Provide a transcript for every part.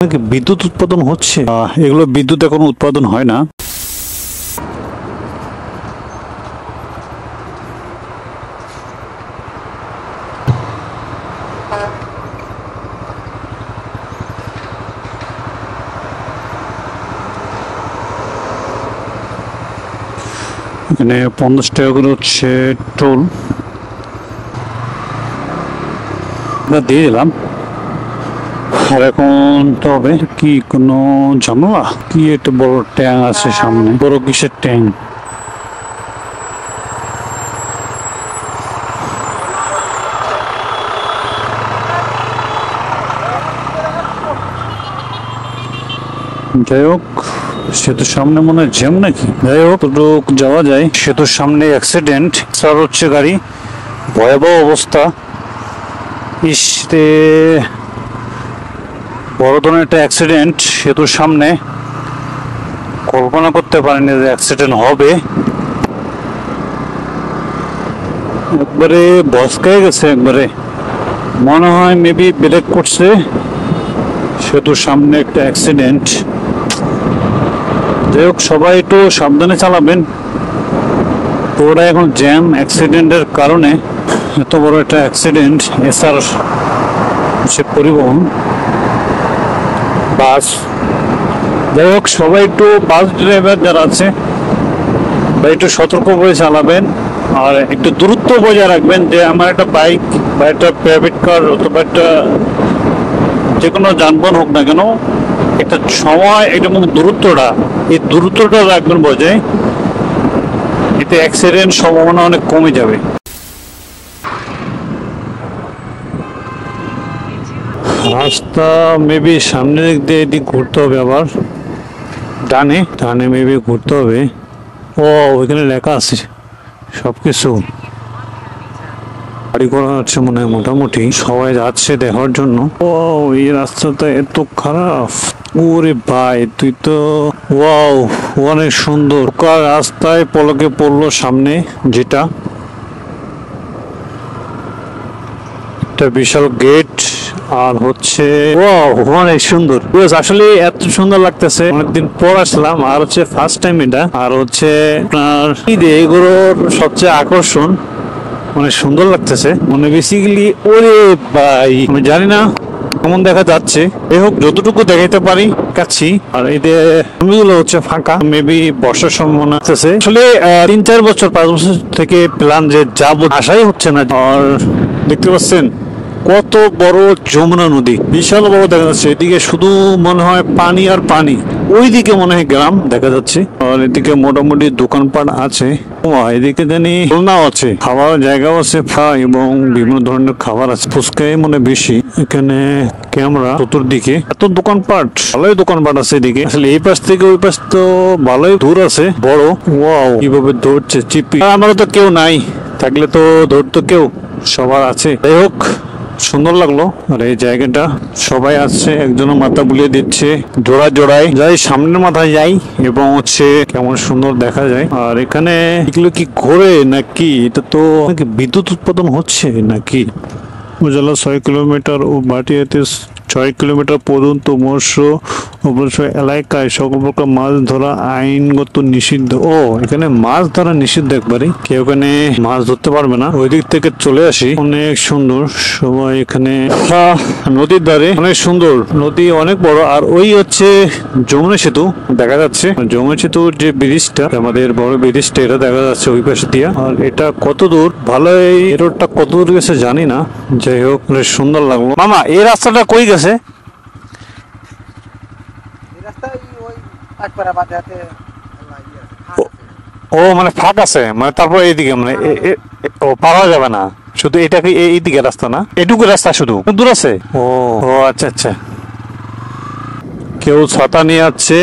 বিদ্যুৎ উৎপাদন হচ্ছে, এগুলো বিদ্যুৎ এখন উৎপাদন হয় না। এখানে 50 টাকা করে হচ্ছে টোল দিয়ে দিলাম। আর এখন তবে কি কোনো ঝামেলা? কি একটা বড় ট্যাঙ্ক আছে সামনে, বড় কিসের ট্যাঙ্ক? যাই হোক, সেতুর সামনে মনে হয় জ্যাম নাকি। যাই হোক, যাওয়া যায়। সেতুর সামনে অ্যাক্সিডেন্ট, স্যার হচ্ছে গাড়ি, ভয়াবহ অবস্থা। ইসে বড় ধরনের একটা অ্যাক্সিডেন্ট সেতুর সামনে, কল্পনা করতে পারিনি যে অ্যাক্সিডেন্ট হবে। একবারে বসকায় গেছে, একবারে মনে হয় মেবি ব্রেক করছে। সেতুর সামনে একটা অ্যাক্সিডেন্ট। যাই হোক, সবাই একটু সাবধানে চালাবেন। পুরোটা এখন জ্যাম অ্যাক্সিডেন্টের কারণে। এত বড় একটা অ্যাক্সিডেন্ট। এসআর সে পরিবহন বাস। যাই হোক, সবাই একটু বাস ড্রাইভার যারা আছে বা একটু সতর্ক করে চালাবেন আর একটু দূরত্ব বজায় রাখবেন। যে আমার একটা বাইক বা একটা প্রাইভেট কার অথবা একটা যে কোনো যানবাহন হোক না কেন, একটা সময় এটা দূরত্বটা, এই দূরত্বটা রাখবেন বজায়। এতে অ্যাক্সিডেন্ট সম্ভাবনা অনেক কমে যাবে। রাস্তা মেবি সামনে দিক দিয়ে এদিক ঘুরতে হবে, আবার ডানে ডানে মেবি ঘুরতে হবে। ও ওইখানে লেখা আছে সবকিছু। গাড়ি করা হচ্ছে মনে হয়, মোটামুটি সবাই যাচ্ছে দেখার জন্য। ও এই রাস্তাটা এত খারাপ। ওরে ভাই, তুই তো ওয়াও, অনেক সুন্দর। রাস্তায় পলকে পড়লো সামনে, যেটা একটা বিশাল গেট। আর হচ্ছে অনেক সুন্দর, আসলে এত সুন্দর লাগতেছে। অনেকদিন পর আসলাম, আর হচ্ছে ফার্স্ট টাইম এটা। আর হচ্ছে আপনার এগুলোর সবচেয়ে আকর্ষণ, অনেক সুন্দর লাগতেছে। মানে বেসিক্যালি ওরে ভাই, আমি জানি না কেমন দেখা যাচ্ছে। এই হোক, যতটুকু দেখাইতে পারি কাছি। আর এই যে জমিগুলো হচ্ছে ফাঁকা, মেবি বর্ষার সম্ভাবনা আছে। আসলে 3-4 বছর 5 বছর থেকে প্ল্যান যে যাবো, আশাই হচ্ছে না। আর দেখতে পাচ্ছেন কত বড় যমুনা নদী, বিশাল বড় দেখা যাচ্ছে। এদিকে শুধু মনে হয় পানি আর পানি, ওইদিকে মনে হয় গ্রাম দেখা যাচ্ছে। আর এদিকে মোটামুটি দোকানপাট আছে। এদিকে জানি দোলনাও আছে, খাওয়ার জায়গাও আছে এবং বিভিন্ন ধরনের খাবার আছে। ফুচকাই মনে বেশি। এখানে ক্যামেরা চতুর্দিকে, এত দোকানপাট, ভালোই দোকানপাট আছে এদিকে। আসলে এই পাশ থেকে ওই পাশ তো ভালোই দূর আছে, বড়। ওয়াও, কিভাবে ধরছে চিপি। আমারও তো কেউ নাই, থাকলে তো ধরতো কেউ, সবার আছে। যাই হোক, সুন্দর লাগলো। আর এই জায়গাটা সবাই আসছে, একজন মাথা বুলিয়ে দিচ্ছে জোড়া জোড়ায়। যাই সামনের মাথায় যাই এবং হচ্ছে কেমন সুন্দর দেখা যায়। আর এখানে এগুলো কি ঘোরে নাকি? এটা তো বিদ্যুৎ উৎপাদন হচ্ছে নাকি? উপজেলা 6 কিলোমিটার ও ভাটিয়াতে 6 কিলোমিটার পর্যন্ত মৎস্য এলাকায় সকল প্রকার মাছ ধরা আইনগত নিষিদ্ধ। ও, এখানে মাছ ধরা নিষিদ্ধ একবারে, কেউ এখানে মাছ ধরতে পারবে না। ওই দিক থেকে চলে আসি। অনেক সুন্দর সবাই এখানে। নদীর ধারে অনেক সুন্দর, নদী অনেক বড়। আর ওই হচ্ছে যমুনা সেতু দেখা যাচ্ছে। যমুনা সেতুর যে ব্রিজটা, আমাদের বড় ব্রিজটা, এটা দেখা যাচ্ছে ওই পাশে দিয়া। আর এটা কত দূর, ভালো এই রোডটা কত দূর গেছে জানি না। যাই হোক, সুন্দর লাগলো। মামা, এই রাস্তাটা কই গেছে? ও মানে ফাঁক আছে, মানে তারপর এইদিকে মানে ও পাওয়া যাবে না। শুধু এটা কি এইদিকে রাস্তা না? এটুকু রাস্তা শুধু দূর আছে? ও আচ্ছা আচ্ছা। কেউ ছাতা নিয়ে যাচ্ছে,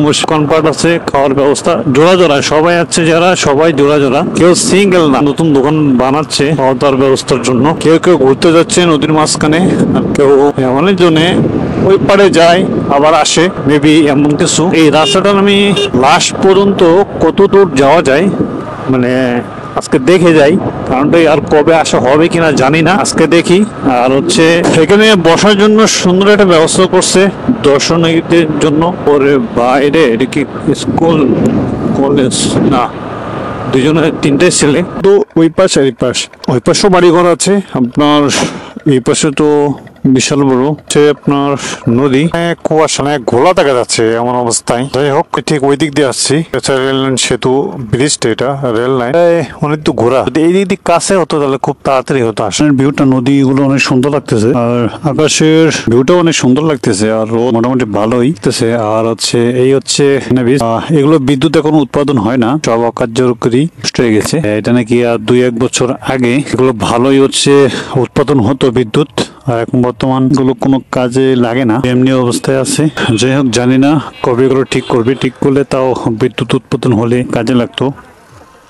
মুস্কানপাট আছে, খাওয়ার ব্যবস্থা জোড়া জোড়া সবাই আছে। যারা সবাই জোড়া জোড়া, কেউ সিঙ্গেল না। নতুন দোকান বানাচ্ছে খাওয়া দাওয়ার ব্যবস্থার জন্য। কেউ কেউ ঘুরতে যাচ্ছে নদীর মাঝখানে, আর কেউ এমনের জন্য ওই পারে যায় আবার আসে, মেবি এমন কিছু। এই রাস্তাটা আমি লাস্ট পর্যন্ত কত দূর যাওয়া যায় মানে আজকে দেখে যাই, কারণটাই আর কবে আসা হবে কিনা জানি না, আজকে দেখি। আর হচ্ছে এখানে বসার জন্য সুন্দর একটা ব্যবস্থা করছে দর্শনার্থীদের জন্য। ওরে বাইরে এটা কি স্কুল কলেজ না, দুজনে তিনটে ছেলে তো ওই পাশ আর এই পাশ, ওই পাশেও বাড়ি ঘর আছে আপনার, এই পাশে তো বিশাল বড় হচ্ছে আপনার নদী, কুয়াশা ঘোলা দেখা যাচ্ছে এমন অবস্থায়। যাই হোক ঠিক ওই দিক দিয়ে আসছি, রেল লাইন সেতু ব্রিজটা, এটা রেল লাইন অনেক তো ঘোরা, যদি এই দিক কাছে হতো তাহলে খুব তাড়াতাড়ি হতো। আসলে ভিউটা নদী গুলো অনেক সুন্দর লাগতেছে, আর আকাশের ভিউটাও অনেক সুন্দর লাগতেছে, আর রোদ মোটামুটি ভালোই লাগতেছে। আর হচ্ছে এই হচ্ছে এগুলো বিদ্যুৎ এখন উৎপাদন হয় না, সব অকার্যকরী নষ্ট হয়ে গেছে। এটা নাকি আর 2-1 বছর আগে এগুলো ভালোই হচ্ছে উৎপাদন হতো বিদ্যুৎ, আর এখন বর্তমান গুলো কোনো কাজে লাগে না, এমনি অবস্থায় আছে। যাই হোক জানি না কবে এগুলো ঠিক করবে, ঠিক করলে তাও বিদ্যুৎ উৎপাদন হলে কাজে লাগতো।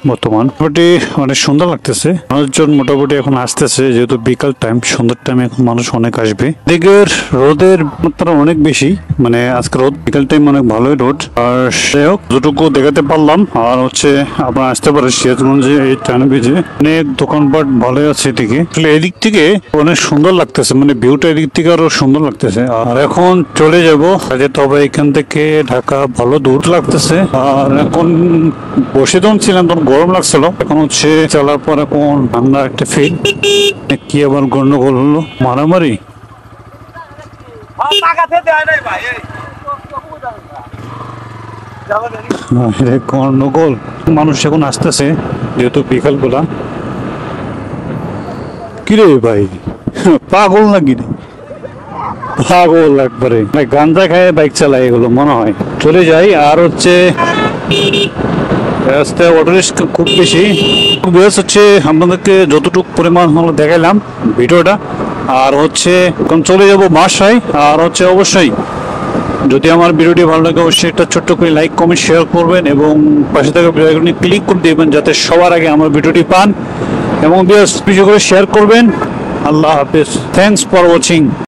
বর্তমান মোটামুটি অনেক সুন্দর লাগতেছে, মানুষজন মোটামুটি এখন আসতেছে, যেহেতু বিকাল টাইম, সন্ধ্যার টাইমে এখন মানুষ অনেক আসবে। দিকের রোদের মাত্রা অনেক বেশি, মানে আজকে রোদ বিকাল টাইম অনেক ভালোই রোদ। আর যাই হোক যতটুকু দেখাতে পারলাম। আর হচ্ছে আপনারা আসতে পারেন সিরাজগঞ্জে এই টাইম বেজে, অনেক দোকানপাট ভালোই আছে এদিকে। আসলে এদিক থেকে অনেক সুন্দর লাগতেছে, মানে ভিউটা এদিক থেকে আরো সুন্দর লাগতেছে। আর এখন চলে যাবো, তবে এখান থেকে ঢাকা ভালো দূর লাগতেছে। আর এখন বসে তখন ছিলাম তখন গরম লাগছিল, এখন হচ্ছে চলার পর এখন ঠান্ডা একটা ফিল। কি আবার গন্ডগোল হলো, মারামারি গন্ডগোল, মানুষ এখন আসতেছে যেহেতু বিকাল বেলা। কিরে ভাই পাগল নাকি রে? পাগল একবারে, গাঞ্জা খায় বাইক চালায় এগুলো মনে হয়। চলে যাই। আর হচ্ছে রাস্তায় অটো রিস্ক খুব বেশি, হচ্ছে আপনাদেরকে যতটুকু পরিমাণ হলো দেখাইলাম ভিডিওটা। আর হচ্ছে এখন চলে যাব বাসায়। আর হচ্ছে অবশ্যই যদি আমার ভিডিওটি ভালো লাগে অবশ্যই একটা ছোট্ট করে লাইক কমেন্ট শেয়ার করবেন, এবং পাশে থাকা বেল আইকনে ক্লিক করে দেবেন যাতে সবার আগে আমার ভিডিওটি পান, এবং বেশি করে শেয়ার করবেন। আল্লাহ হাফেজ, থ্যাংকস ফর ওয়াচিং।